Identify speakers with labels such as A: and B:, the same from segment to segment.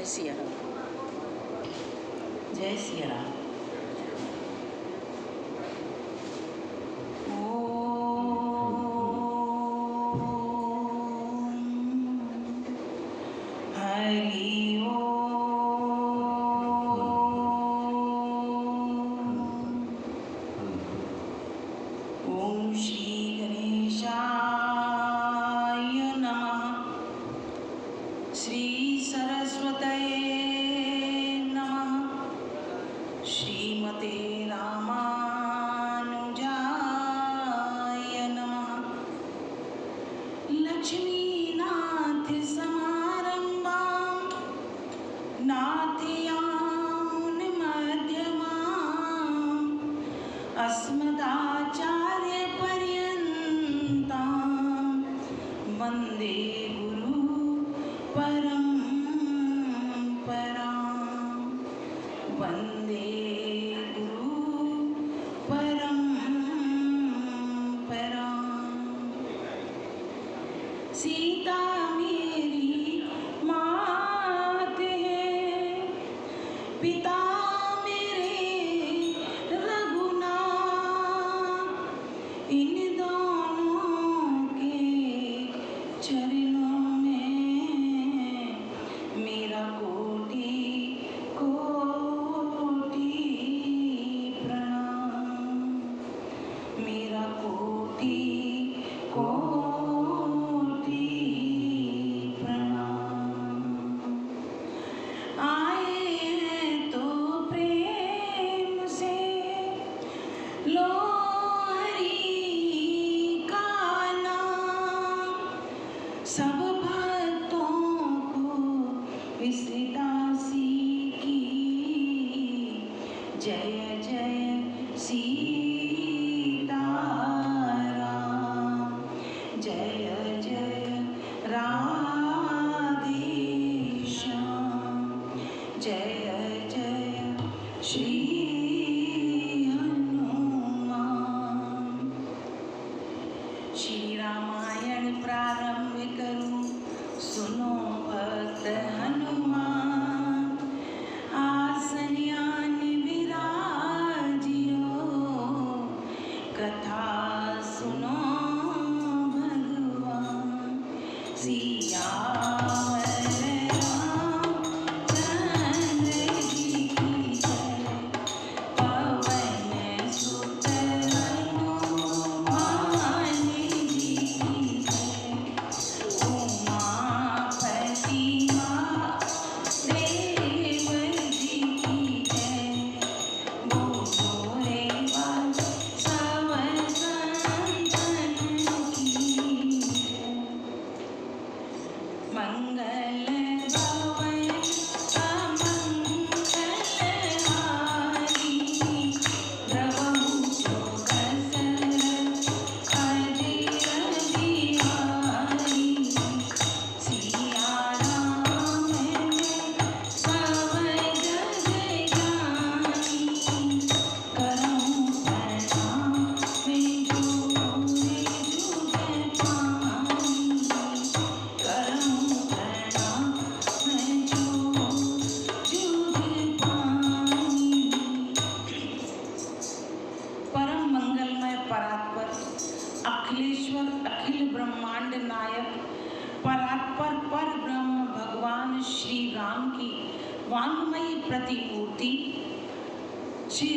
A: जय सिया राम।
B: जय सिया राम।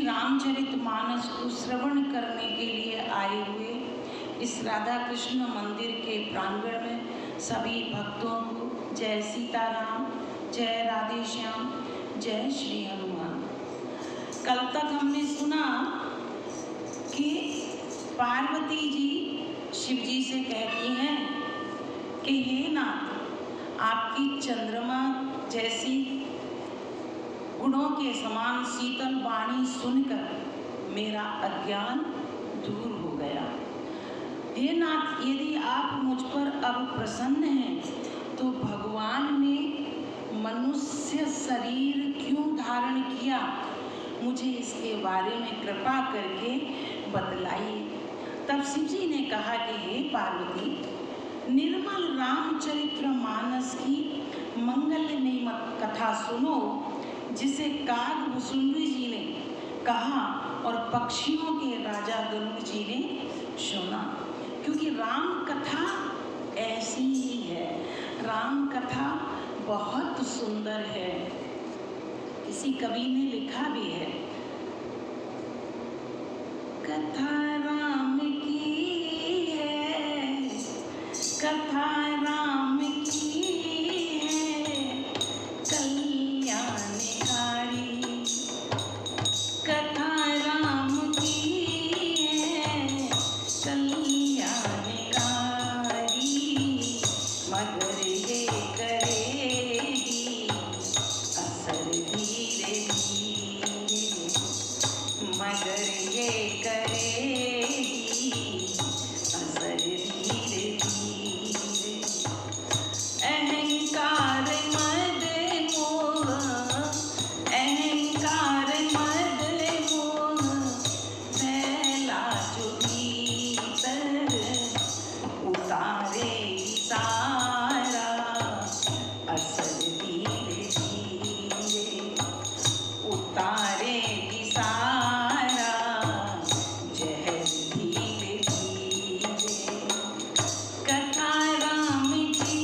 C: रामचरितमानस को श्रवण करने के लिए आए हुए इस राधा कृष्ण मंदिर के प्रांगण में सभी भक्तों को जय सीताराम, जय राधे श्याम, जय श्री हनुमान। कल तक हमने सुना कि पार्वती जी शिव जी से कहती हैं कि हे नाथ, आपकी चंद्रमा जैसी गुणों के समान शीतल वाणी सुनकर मेरा अज्ञान दूर हो गया। हे नाथ, यदि आप मुझ पर अब प्रसन्न हैं तो भगवान ने मनुष्य शरीर क्यों धारण किया, मुझे इसके बारे में कृपा करके बतलाइए। तब शिव जी ने कहा कि हे पार्वती, निर्मल रामचरितमानस की मंगलमयी कथा सुनो, जिसे काग भुसुंडी जी ने कहा और पक्षियों के राजा गरुड़ जी ने सुना। क्योंकि राम कथा ऐसी ही है, राम कथा बहुत सुंदर है। किसी कवि ने लिखा भी है, कथा राम की है, कथा राम की है, कल्याणकारी। कथा राम की है, कल्याणकारी, मगर ये करेगी असर धीरे धीरे, मगर ये करेगी असर धीरे धीरे। अहंकार मद मोह, अहंकार मद मोह फैला जो भीतर, उतारेगी सारा असर धीरे धीरे, उतारेगी सारा जहर धीरे धीरे। कथा राम जी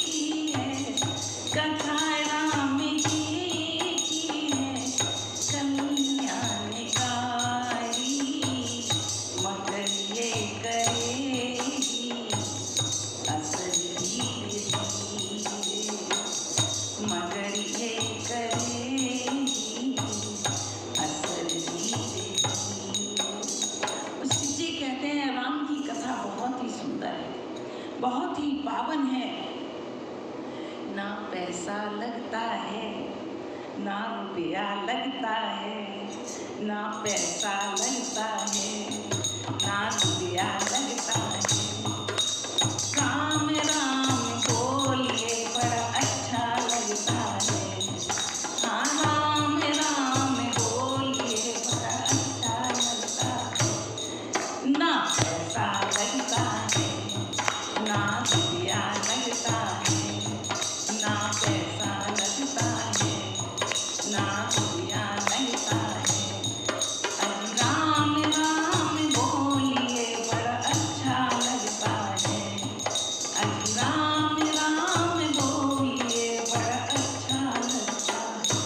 C: की है, कथा राम जी की है, कल्याणकारी, मगर ये करेगी असर धीरे धीरे, मगर ये करेगी असर धीरे धीरे। उसी जी कहते हैं राम की कथा बहुत ही सुंदर है, बहुत ही पावन है। ना पैसा लगता है, ना रुपया लगता है, ना पैसा लगता है, ना रुपया लगता है। राम राम बोलिए बड़ा अच्छा लगता है, हाँ राम राम बोलिए बड़ा अच्छा लगता है। ना पैसा लगता है, ना रुपया लगता है, ना पैसा लगता है, ना रुपया लगता है। अरे राम राम बोलिए बड़ा अच्छा लगता है, अरे राम राम बोलिए बड़ा अच्छा लगता है।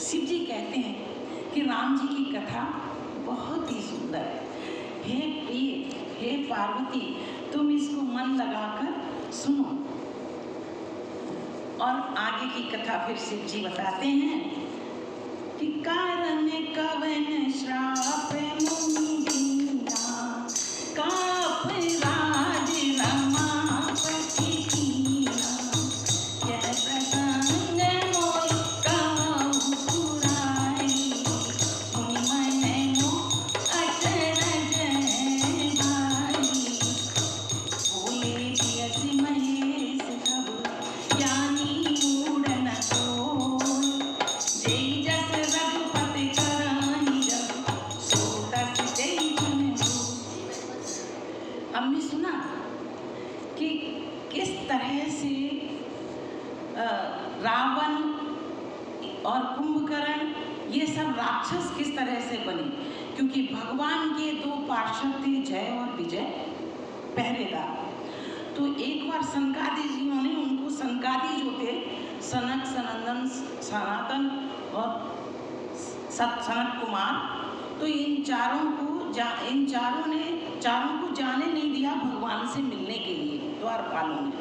C: शिव जी कहते हैं कि राम जी की कथा बहुत ही सुंदर है। हे प्रिय, हे पार्वती, तुम इसको मन लगाकर सुनो। और आगे की कथा फिर शिव जी बताते हैं कि कारण कवन श्राप मुनि दीना, काप राज रमापति कीना, यह प्रसंग मोहि कहूँ पुराई, मुनि मनो अचरज भाई। बोले पियस महेश प्रभु ज्ञानी मूढ़ न कोई, जय जस रघुपति कराहि जब, सो तस जय जन होई। हमने सुना कि किस तरह से रावण और कुंभकर्ण ये सब राक्षस किस तरह से बने, क्योंकि भगवान के दो पार्षद थे, जय और विजय, पहरेदार। तो एक बार सनकादि जियों ने उनको, सनकादि जो थे सनक, सनंदन, सनातन और सनत कुमार, तो इन चारों को जाने नहीं दिया भगवान से मिलने के लिए, द्वारपालों ने।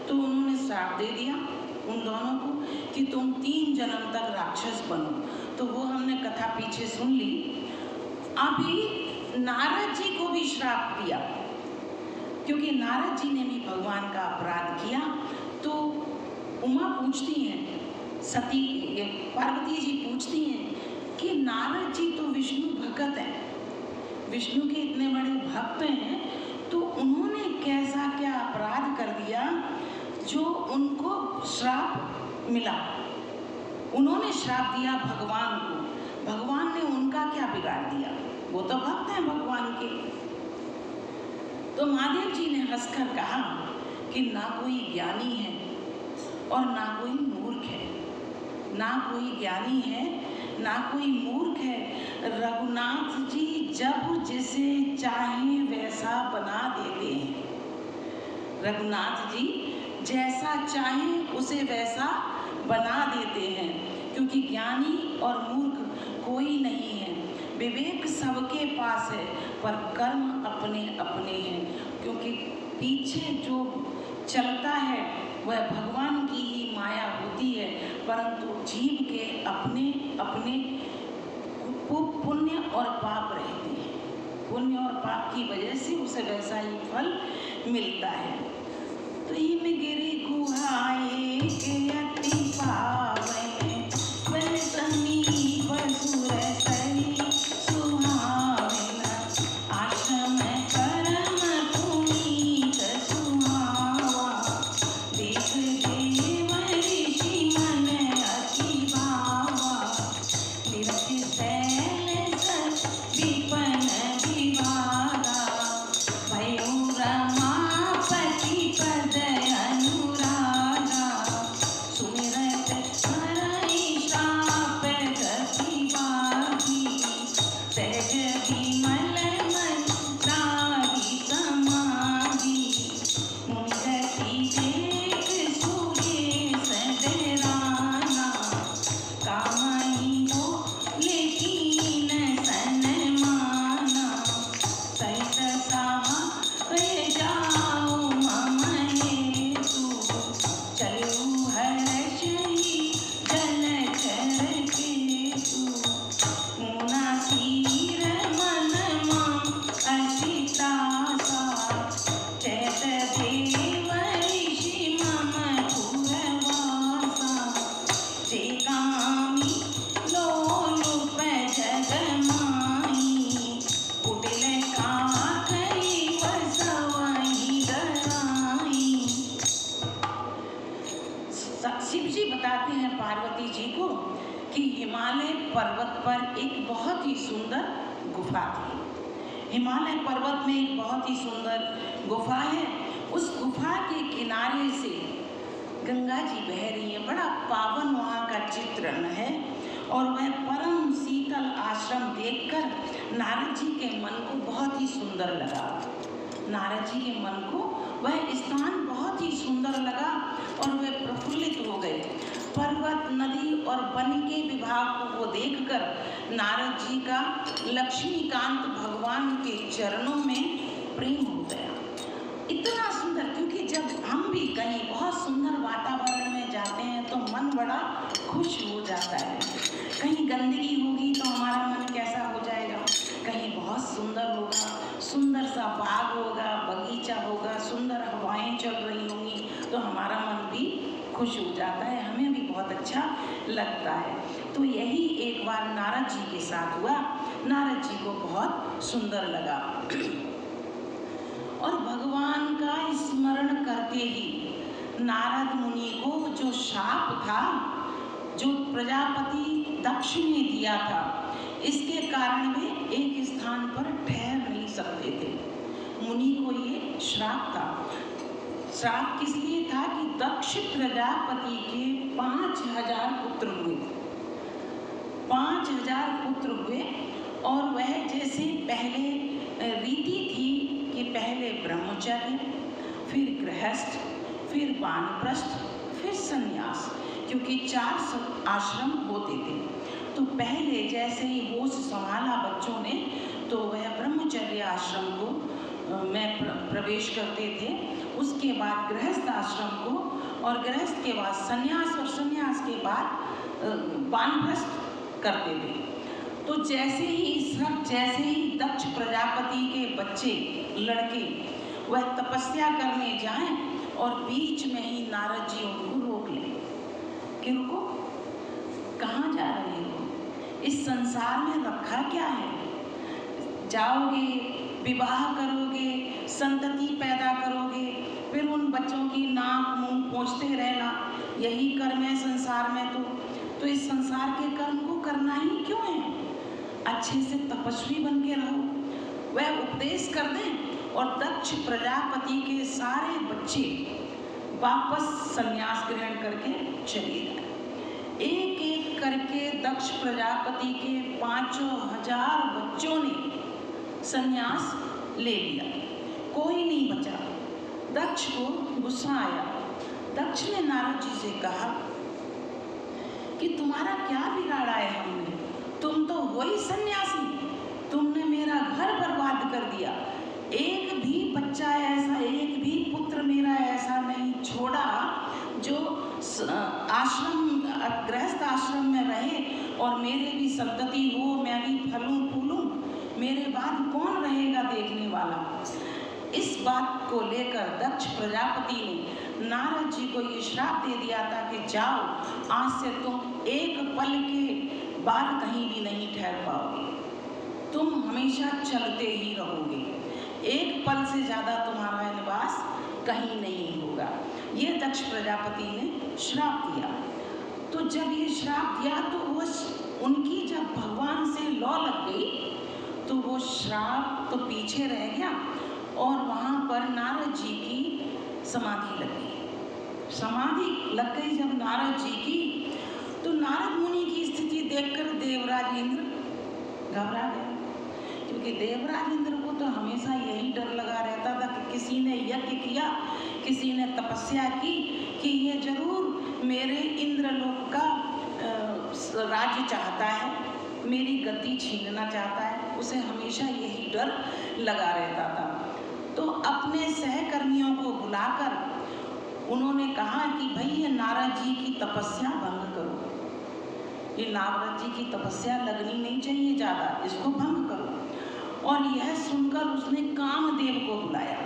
C: तो उन्होंने श्राप दे दिया उन दोनों को कि तुम 3 जन्म तक राक्षस बनो। तो वो हमने कथा पीछे सुन ली। अभी नारद जी को भी श्राप दिया, क्योंकि नारद जी ने भी भगवान का अपराध किया। तो उमा पूछती हैं, सती पार्वती जी पूछती हैं कि नारद जी तो विष्णु भक्त हैं, विष्णु के इतने बड़े भक्त हैं, तो उन्होंने कैसा क्या अपराध कर दिया जो उनको श्राप मिला। उन्होंने श्राप दिया भगवान को, भगवान ने उनका क्या बिगाड़ दिया, वो तो भक्त हैं भगवान के। तो महादेव जी ने हंसकर कहा कि ना कोई ज्ञानी है और ना कोई मूर्ख है, ना कोई ज्ञानी है, ना कोई मूर्ख है। रघुनाथ जी जब जिसे चाहे वैसा बना देते हैं। रघुनाथ जी जैसा चाहे उसे वैसा बना देते हैं, क्योंकि ज्ञानी और मूर्ख कोई नहीं है। विवेक सबके पास है, पर कर्म अपने अपने हैं, क्योंकि पीछे जो चलता है वह भगवान की ही माया होती है, परंतु जीव के अपने अपने पुण्य और पाप रहते हैं। पुण्य और पाप की वजह से उसे वैसा ही फल मिलता है। तो हिम गिरि गुहाए के अति पावै, वह समीप सुर सरी सुहावना, आश्रम परम पुनीत सुहावा, देख देव ऋषि मन अति भावा, निरति शैल सत विपन विभागा, भयो रमापति पद अनुरागा, सुमिरत हरहि श्राप गति बाधी, सहज विमल मन राहि समाधि, मुनिरति देख सुरेश डराना, कामहि बोले कीन सनमाना, सहित साहब जाओ मम हेतु, चलऊ हर्षहि जलचर केतु, मुना सीर मन मम असितासा, चैत देव ऋषि मम पुरवासा, जे कामी लोलुप जग माही, कुटिल काकहि बसवहि डराई। शिव जी बताते हैं पार्वती जी को कि हिमालय पर्वत पर एक बहुत ही सुंदर गुफा थी। हिमालय पर्वत में एक बहुत ही सुंदर गुफा है। उस गुफा के किनारे से गंगा जी बह रही है। बड़ा पावन वहाँ का चित्रण है और वह परम शीतल आश्रम देखकर नारद जी के मन को बहुत ही सुंदर लगा। नारद जी के मन को वह स्थान बहुत ही सुंदर लगा और वे प्रफुल्लित हो गए। पर्वत, नदी और वन के विभाग को वो देखकर नारद जी का लक्ष्मीकांत भगवान के चरणों में प्रेम हो गया। इतना सुंदर, क्योंकि जब हम भी कहीं बहुत सुंदर वातावरण में जाते हैं तो मन बड़ा खुश हो जाता है। कहीं गंदगी होगी तो हमारा मन कैसा हो जाएगा, कहीं बहुत सुंदर होगा, सुंदर सा बाग होगा, बगीचा होगा, सुंदर हवाएं चल रही होंगी तो हमारा मन भी खुश हो जाता है, हमें भी बहुत अच्छा लगता है। तो यही एक बार नारद जी के साथ हुआ। नारद जी को बहुत सुंदर लगा और भगवान का स्मरण करते ही नारद मुनि को जो शाप था, जो प्रजापति दक्ष ने दिया था, इसके कारण वे एक स्थान पर ठहर नहीं सकते थे। मुनि को ये श्राप था। श्राप किस लिए था कि दक्ष प्रजापति के 5000 पुत्र हुए। 5000 पुत्र हुए और वह जैसे पहले रीति थी कि पहले ब्रह्मचर्य, फिर गृहस्थ, फिर वानप्रस्थ, फिर संन्यास, क्योंकि 4 आश्रम होते थे। तो पहले जैसे ही होश संभाला बच्चों ने तो वह ब्रह्मचर्य आश्रम को में प्रवेश करते थे, उसके बाद गृहस्थ आश्रम को, और गृहस्थ के बाद संन्यास, और संन्यास के बाद वानप्रस्थ करते थे। तो जैसे ही दक्ष प्रजापति के बच्चे लड़के वह तपस्या करने जाएं और बीच में ही नारद जी उनको रोक लें कि रुको, कहाँ जा रहे हो, इस संसार में रखा क्या है, जाओगे, विवाह करोगे, संतति पैदा करोगे, फिर उन बच्चों की नाक मुंह पोंछते रहना, यही कर्म है संसार में। तो इस संसार के कर्म को करना ही क्यों है, अच्छे से तपस्वी बन के रहो। वह उपदेश कर दें और दक्ष प्रजापति के सारे बच्चे वापस संन्यास ग्रहण करके चले गए। एक एक करके दक्ष प्रजापति के 5,000 बच्चों ने संन्यास ले लिया, कोई नहीं बचा। दक्ष को गुस्सा आया। दक्ष ने नारद जी से कहा कि तुम्हारा क्या बिगाड़ा है हमने, तुम तो वही सन्यासी, तुमने मेरा घर बर्बाद कर दिया। एक भी बच्चा ऐसा, एक भी पुत्र मेरा ऐसा नहीं छोड़ा जो आश्रम गृहस्थ आश्रम में रहे और मेरे भी संतति हो, मैं भी फलूं फूलूं, मेरे बाद कौन रहेगा देखने वाला। इस बात को लेकर दक्ष प्रजापति ने नारद जी को ये श्राप दे दिया था कि जाओ, आज से तुम एक पल के बाद कहीं भी नहीं ठहर पाओगे, तुम हमेशा चलते ही रहोगे, एक पल से ज़्यादा तुम्हारा निवास कहीं नहीं होगा। ये दक्ष प्रजापति ने श्राप दिया। तो जब ये श्राप दिया तो वो उनकी जब भगवान से लौ लग गई तो वो श्राप तो पीछे रह गया और वहाँ पर नारद जी की समाधि लग गई। समाधि लग गई जब नारद जी की, तो नारद मुनि की स्थिति देखकर देवराज इंद्र घबरा गया, क्योंकि देवराज इंद्र को तो हमेशा यही डर लगा रहता था कि किसी ने यज्ञ किया, किसी ने तपस्या की कि ये जरूर मेरे इंद्रलोक का राज्य चाहता है, मेरी गद्दी छीनना चाहता है, उसे हमेशा यही डर लगा रहता था। तो अपने सहकर्मियों को बुलाकर उन्होंने कहा कि भाई ये नारद जी की तपस्या भंग करो, ये नारद जी की तपस्या लगनी नहीं चाहिए ज़्यादा, इसको भंग करो। और यह सुनकर उसने कामदेव को बुलाया,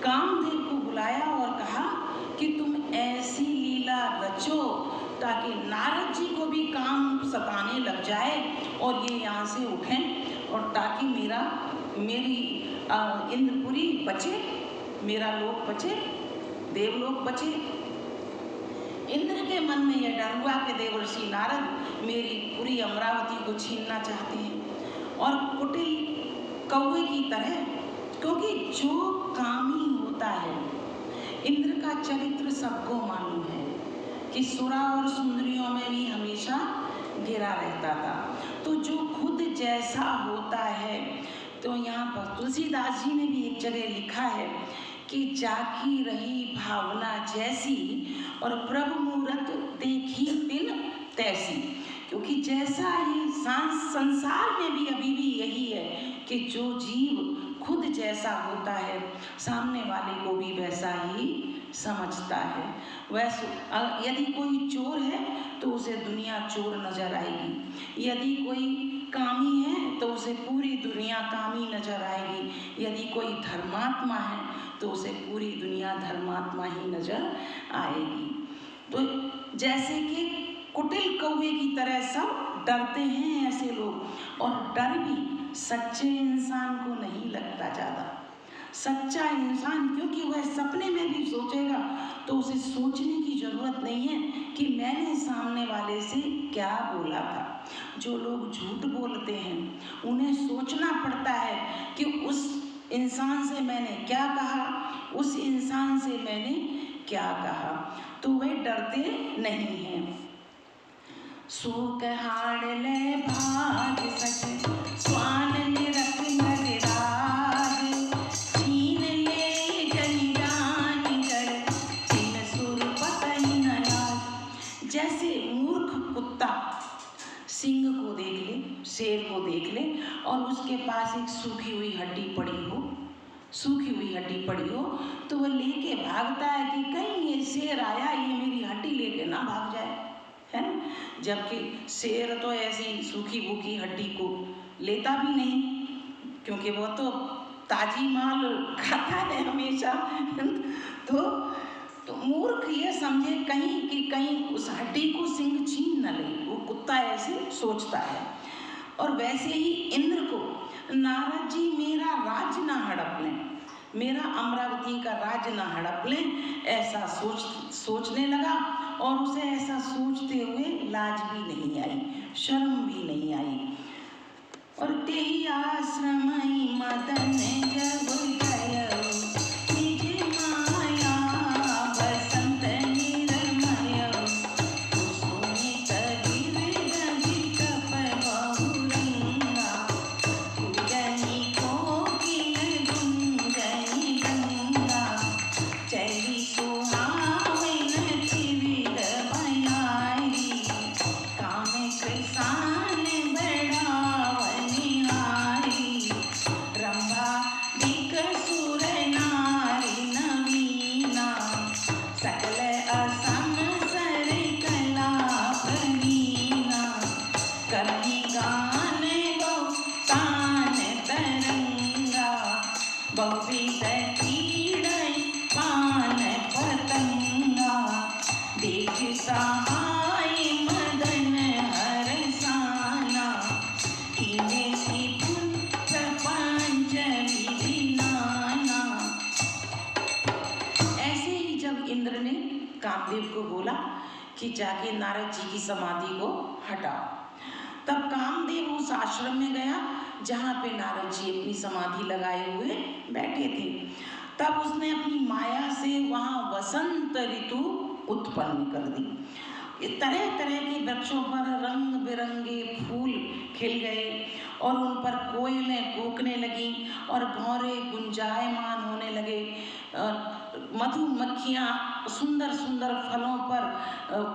C: कामदेव को बुलाया और कहा कि तुम ऐसी लीला रचो ताकि नारद जी को भी काम सताने लग जाए और ये यहाँ से उठें, और ताकि मेरी इंद्रपुरी बचे, मेरा लोक बचे, देवलोक बचे। इंद्र के मन में यह डर हुआ कि देवर्षि नारद मेरी पूरी अमरावती को छीनना चाहते हैं। और कुटिल कौवे की तरह, क्योंकि जो कामी होता है, इंद्र का चरित्र सबको मालूम है कि सुरा और सुंदरियों में भी हमेशा घिरा रहता था। तो जो खुद जैसा होता है, तो यहाँ पर तुलसीदास जी ने भी एक जगह लिखा है कि जाकी रही भावना जैसी और प्रभु मूरत देखी तिन तैसी। क्योंकि जैसा ये संसार में भी अभी भी यही है कि जो जीव खुद जैसा होता है, सामने वाले को भी वैसा ही समझता है। वैसे यदि कोई चोर है तो उसे दुनिया चोर नजर आएगी, यदि कोई कामी है तो उसे पूरी दुनिया कामी नजर आएगी, यदि कोई धर्मात्मा है तो उसे पूरी दुनिया धर्मात्मा ही नजर आएगी। तो जैसे कि कुटिल कौवे की तरह सब डरते हैं ऐसे लोग, और डर भी सच्चे इंसान को नहीं लगता ज़्यादा। सच्चा इंसान, क्योंकि वह सपने में भी सोचेगा तो उसे सोचने की ज़रूरत नहीं है कि मैंने सामने वाले से क्या बोला था। जो लोग झूठ बोलते हैं उन्हें सोचना पड़ता है कि उस इंसान से मैंने क्या कहा, उस इंसान से मैंने क्या कहा, तो वे डरते नहीं हैं। सूक हाड़ ले भाग सके स्वान निरख नगराज, छीन ले जनि जान जड़ तीन सुर पतई न लाज। जैसे मूर्ख कुत्ता सिंह को देख ले, शेर को देख ले और उसके पास एक सूखी हुई हड्डी पड़ी हो, सूखी हुई हड्डी पड़ी हो, तो वह लेके भागता है कि कहीं ये शेर आया, ये मेरी हड्डी लेके ना भाग जाए, है ना। जबकि शेर तो ऐसी सूखी भूखी हड्डी को लेता भी नहीं, क्योंकि वो तो ताजी माल खाता है हमेशा। तो मूर्ख ये समझे कहीं कि कहीं उस हड्डी को सिंह छीन न ले, वो कुत्ता ऐसे सोचता है। और वैसे ही इंद्र को नारद जी मेरा राज ना हड़प लें, मेरा अमरावती का राज ना हड़प लें, ऐसा सोचने लगा। और उसे ऐसा सोचते हुए लाज भी नहीं आई, शर्म भी नहीं आई। और तेही आश्रम मदन जब गयो निज माया सकल असम सर कला प्रवीणा करनी गाने बहुतान तरंगा बहुविध पीड़ै पान पतंगा देख सहाय मदन हरसाना कीने सी प्रपंच विधि नाना। ऐसे ही जब इंद्र ने कामदेव को बोला कि जाके नारद जी की समाधि को हटाओ, तब कामदेव उस आश्रम में गया जहाँ पे नारद जी अपनी समाधि लगाए हुए बैठे थे। तब उसने अपनी माया से वहाँ वसंत ऋतु उत्पन्न कर दी। तरह तरह के वृक्षों पर रंग बिरंगे फूल खिल गए और उन पर कोयलें कूकने लगीं और भौरे गुंजायमान होने लगे। मधुमक्खियाँ सुंदर सुंदर फलों पर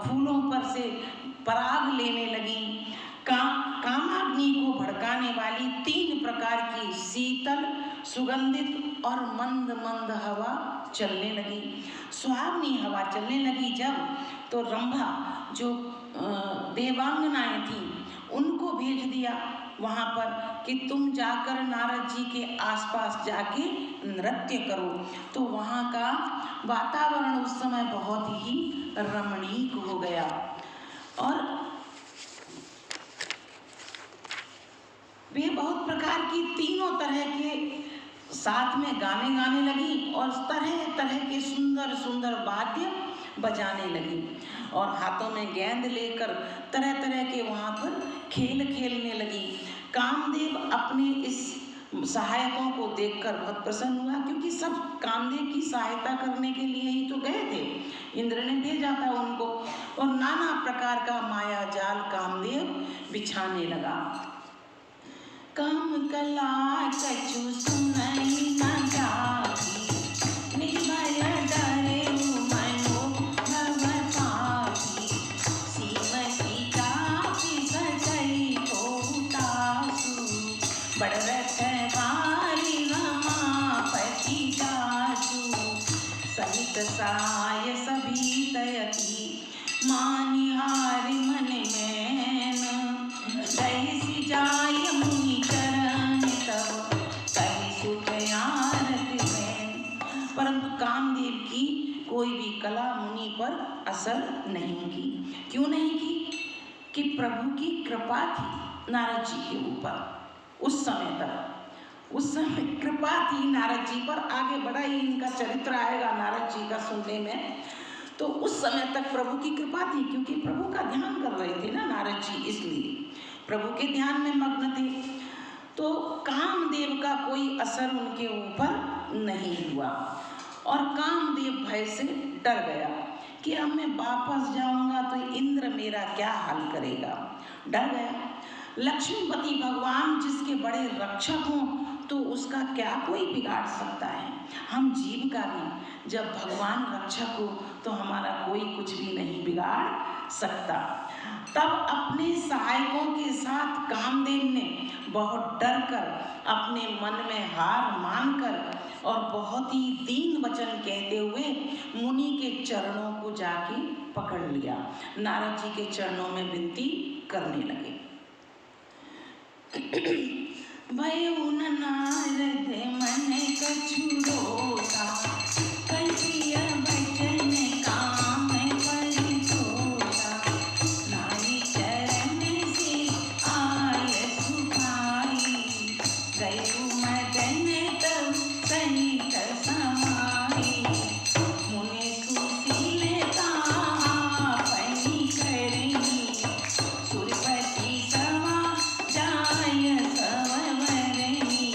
C: फूलों पर से पराग लेने लगीं। कामाग्नि को भड़काने वाली 3 प्रकार की शीतल, सुगंधित और मंद मंद हवा चलने लगी। सुहावनी हवा चलने लगी जब, तो रंभा जो देवांगनाएं थीं उनको भेज दिया वहाँ पर कि तुम जाकर नारद जी के आसपास जाके नृत्य करो। तो वहाँ का वातावरण उस समय बहुत ही रमणीक हो गया और वे बहुत प्रकार की 3 तरह के साथ में गाने गाने लगी और तरह तरह के सुंदर सुंदर वाद्य बजाने लगी और हाथों में गेंद लेकर तरह तरह के वहाँ पर खेल खेलने लगी। कामदेव अपने इस सहायकों को देखकर बहुत प्रसन्न हुआ, क्योंकि सब कामदेव की सहायता करने के लिए ही तो गए थे। इंद्र ने भेजा था उनको और नाना प्रकार का माया जाल कामदेव बिछाने लगा। काम कला कछु सुनई न जाती, निर्भय डरे मनो भव पापी, सीमती चापी सचई को तासु, बड़ रखवारी रमापति जासु, सहित साय सभी तयति, मानिहार मन में दहिसी जाय मुनि चरण तब, कहि सुख आरत में। परंतु कामदेव की कोई भी कला मुनि पर असर नहीं की। क्यों नहीं की? कि प्रभु की कृपा थी नारद जी के ऊपर उस समय तक। उस समय कृपा थी नारद जी पर। आगे बड़ा ही इनका चरित्र आएगा नारद जी का सुनने में। तो उस समय तक प्रभु की कृपा थी, क्योंकि प्रभु का ध्यान कर रहे थे ना नारद जी, इसलिए प्रभु के ध्यान में मग्न थे। तो कामदेव का कोई असर उनके ऊपर नहीं हुआ और कामदेव भय से डर गया कि अब मैं वापस जाऊंगा तो इंद्र मेरा क्या हाल करेगा। डर गया। लक्ष्मीपति भगवान जिसके बड़े रक्षक हों तो उसका क्या कोई बिगाड़ सकता है। हम जीव का भी जब भगवान रक्षक हो तो हमारा कोई कुछ भी नहीं बिगाड़ सकता। तब अपने सहायकों के साथ कामदेव ने बहुत डर कर, अपने मन में हार मानकर और बहुत ही दीन वचन कहते हुए मुनि के चरणों को जाके पकड़ लिया। नारद जी के चरणों में विनती करने लगे। भयो न नारद मन कछु रोता, कल्पिय वचन काम परितोषा, नारी चरण से आय सुखाई, गयो मदन तब सहित समाई, मुनि सुशीलता आपनी करनी, सुरपति समा जाय सवरनी,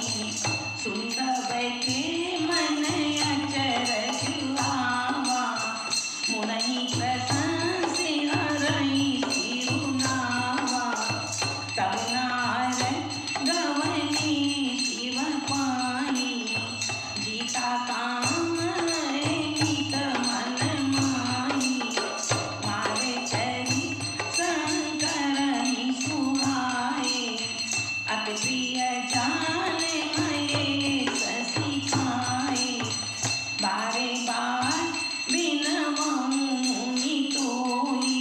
C: सुनत बैठे मन अचरज आवा, मुनहि प्रशंस हरहि सिरुनावा, तब नारद गवनी शिव पाई, जीता काम हित मन माही, मारे चरि शंकरहि सुहाए, अति प्रिय जान महेश सिखाए, बारे बार बिनवो मुनि तोई,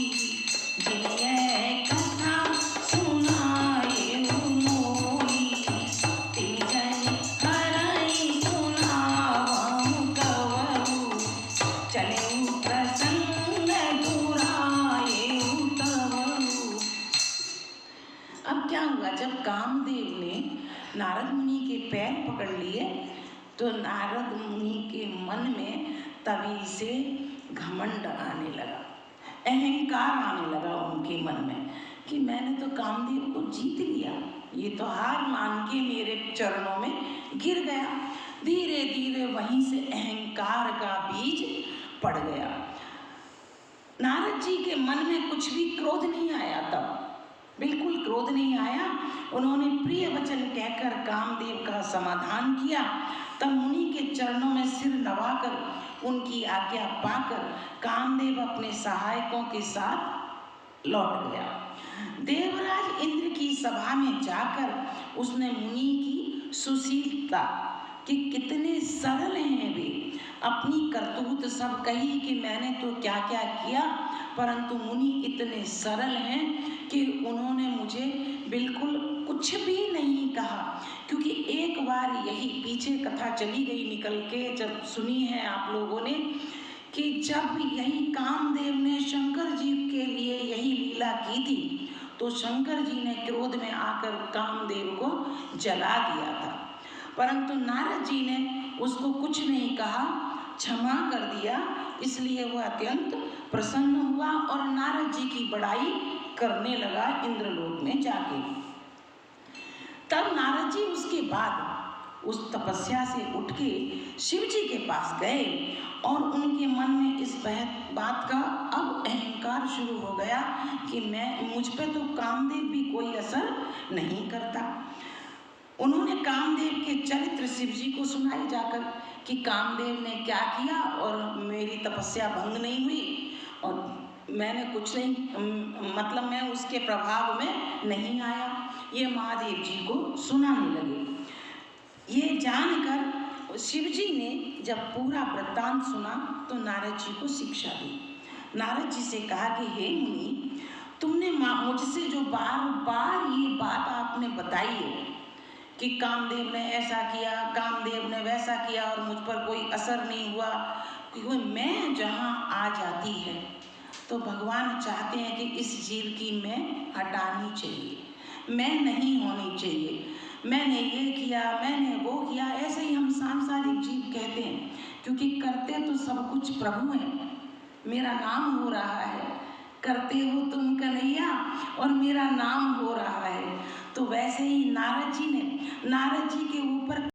C: जिन्हें कथा सुनाए मोई, तिन जन हरई सुनावहु कवहु, चले प्रसन्न दुराए तवहु। अब क्या हुआ, जब कामदेव ने नारद मुनि के पैर पकड़ लिए तो नारद मुनि के मन में तभी से घमंड आने लगा, अहंकार आने लगा उनके मन में कि मैंने तो कामदेव को जीत लिया, ये तो हार मान के मेरे चरणों में गिर गया। धीरे धीरे वहीं से अहंकार का बीज पड़ गया। नारद जी के मन में कुछ भी क्रोध नहीं आया, तब बिल्कुल क्रोध नहीं आया। उन्होंने प्रिय वचन कहकर कामदेव का समाधान किया। तब मुनि के चरणों में सिर नवाकर उनकी आज्ञा पाकर कामदेव अपने सहायकों के साथ लौट गया। देवराज इंद्र की सभा में जाकर उसने मुनि की सुशीलता कि कितने सरल हैं वे, अपनी करतूत सब कही कि मैंने तो क्या क्या किया, परंतु मुनि इतने सरल हैं कि उन्होंने मुझे बिल्कुल कुछ भी नहीं कहा। क्योंकि एक बार यही पीछे कथा चली गई निकल के, जब सुनी है आप लोगों ने, कि जब यही कामदेव ने शंकर जी के लिए यही लीला की थी तो शंकर जी ने क्रोध में आकर कामदेव को जला दिया था, परंतु नारद जी ने उसको कुछ नहीं कहा, क्षमा कर दिया। इसलिए वह अत्यंत प्रसन्न हुआ और नारद जी की बड़ाई करने लगा इंद्रलोक में जाके। तब नारद जी उसके बाद उस तपस्या से उठ के शिव जी के पास गए और उनके मन में इस बात का अब अहंकार शुरू हो गया कि मुझ पे तो कामदेव भी कोई असर नहीं करता। उन्होंने कामदेव के चरित्र शिव जी को सुनाए जाकर कि कामदेव ने क्या किया और मेरी तपस्या भंग नहीं हुई और मैंने कुछ नहीं, मतलब मैं उसके प्रभाव में नहीं आया। ये महादेव जी को सुनाने लगे। ये जानकर शिव जी ने जब पूरा वृत्तांत सुना तो नारद जी को शिक्षा दी। नारद जी से कहा कि हे मुनि, तुमने मुझसे जो बार बार ये बात आपने बताई है कि कामदेव ने ऐसा किया, कामदेव ने वैसा किया और मुझ पर कोई असर नहीं हुआ, क्योंकि मैं जहाँ आ जाती है तो भगवान चाहते हैं कि इस जीव की मैं हटानी चाहिए, मैं नहीं होनी चाहिए। मैंने ये किया, मैंने वो किया, ऐसे ही हम सांसारिक जीव कहते हैं, क्योंकि करते तो सब कुछ प्रभु हैं। मेरा नाम हो रहा है, करते हो तुम कन्हैया और मेरा नाम हो रहा है। तो वैसे ही नारद जी के ऊपर